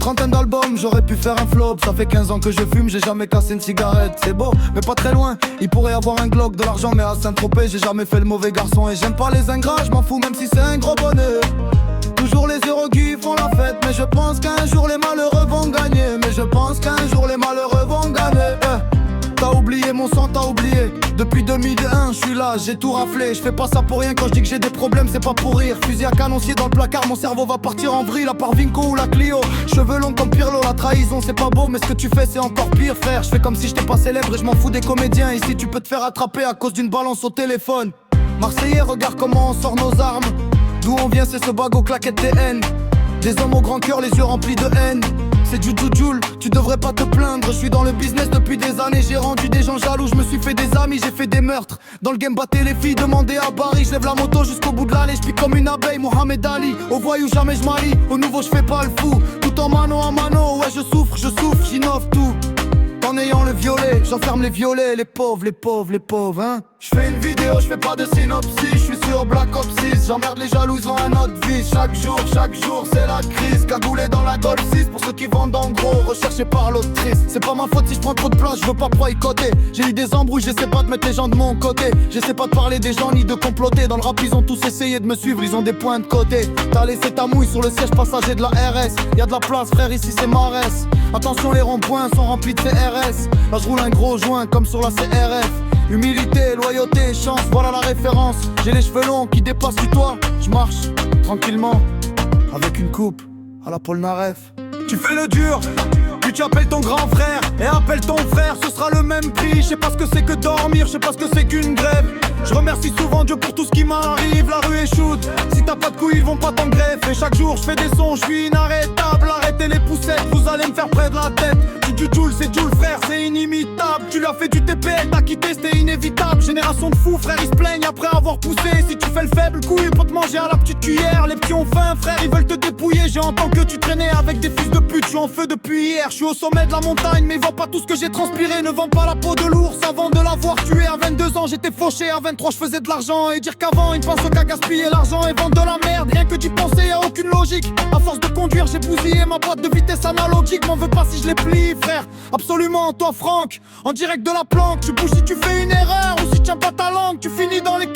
trentaine d'albums, j'aurais pu faire un flop. Ça fait 15 ans que je fume, j'ai jamais cassé une cigarette. C'est beau, mais pas très loin, il pourrait avoir un Glock, de l'argent, mais à Saint-Tropez j'ai jamais fait le mauvais garçon. Et j'aime pas les ingrats, je m'en fous même si c'est un gros bonnet. Toujours les heureux qui font la fête, mais je pense qu'un jour les malheureux vont gagner. Mais je pense qu'un jour les malheureux vont gagner. T'as oublié mon sang, t'as oublié. Depuis 2001, je suis là, j'ai tout raflé. Je fais pas ça pour rien, quand je dis que j'ai des problèmes, c'est pas pour rire. Fusil à canoncier dans le placard, mon cerveau va partir en vrille. À part Vinco ou la Clio, cheveux longs comme Pirlo. La trahison c'est pas beau, mais ce que tu fais c'est encore pire, frère. Je fais comme si j'étais pas célèbre et je m'en fous des comédiens. Ici tu peux te faire attraper à cause d'une balance au téléphone. Marseillais, regarde comment on sort nos armes. D'où on vient, c'est ce bagot claquette TN. Des hommes au grand cœur, les yeux remplis de haine. C'est du Joule, tu devrais pas te plaindre. Je suis dans le business depuis des années, j'ai rendu des gens jaloux. Je me suis fait des amis, j'ai fait des meurtres. Dans le game, battez les filles, demandez à Barry. Je lève la moto jusqu'au bout de l'allée, je pique comme une abeille, Mohamed Ali. Au voyou, jamais je m'allie, au nouveau je fais pas le fou. Tout en mano à mano, ouais je souffre, j'innove tout. En ayant le violet, j'enferme les violets, les pauvres, hein. Je fais une vidéo, je fais pas de synopsis, je suis sur Black Ops 6. J'emmerde les jaloux, ils ont un autre vie. Chaque jour, c'est la crise. Cagoulé dans la Golf 6 pour ceux qui vendent en gros, recherchés par l'autrice. C'est pas ma faute si je prends trop de place, je veux pas boycotter. J'ai eu des embrouilles, j'essaie pas de mettre les gens de mon côté. J'essaie pas de parler des gens ni de comploter. Dans le rap, ils ont tous essayé de me suivre, ils ont des points de côté. T'as laissé ta mouille sur le siège passager de la RS. Y'a de la place, frère, ici c'est Marès. Attention, les ronds-points sont remplis de CRS. Là je roule un gros joint comme sur la CRF. Humilité, loyauté, chance, voilà la référence. J'ai les cheveux longs qui dépassent du toit. Je marche tranquillement avec une coupe à la Polnareff. Tu fais le dur, puis tu appelles ton grand frère et appelle ton frère, ce sera le même prix. Je sais pas ce que c'est que dormir, je sais pas ce que c'est qu'une grève. Je remercie souvent Dieu pour tout ce qui m'arrive. La rue est chaude, si t'as pas de couilles ils vont pas t'en greffer. Et chaque jour je fais des sons, je suis inarrêtable. Arrêtez les poussettes, vous allez me faire près de la tête. Du Joule, c'est Joule frère, c'est inimitable. Tu lui as fait du TPL, t'as quitté, c'était inévitable. Génération de fous, frère, ils se plaignent après avoir poussé. Si tu fais le faible, couille, pour te manger à la petite cuillère. Les petits ont faim, frère, ils veulent te dépouiller. J'ai entendu que tu traînais avec des fils de pute. Je suis en feu depuis hier, je suis au sommet de la montagne. Mais vends pas tout ce que j'ai transpiré, ne vends pas la peau de l'ours avant de l'avoir tué. À 22 ans, j'étais fauché, à 23, je faisais de l'argent. Et dire qu'avant, ils ne pensent qu'à gaspiller l'argent et vendre de la merde. Rien que d'y penser, y'a aucune logique. À force de conduire, j'ai bousillé ma boîte de vitesse analogique. M'en veux pas si je les plie, frère. Absolument, toi Franck, en direct de la planque. Tu bouges si tu fais une erreur ou si tu tiens pas ta langue. Tu finis dans les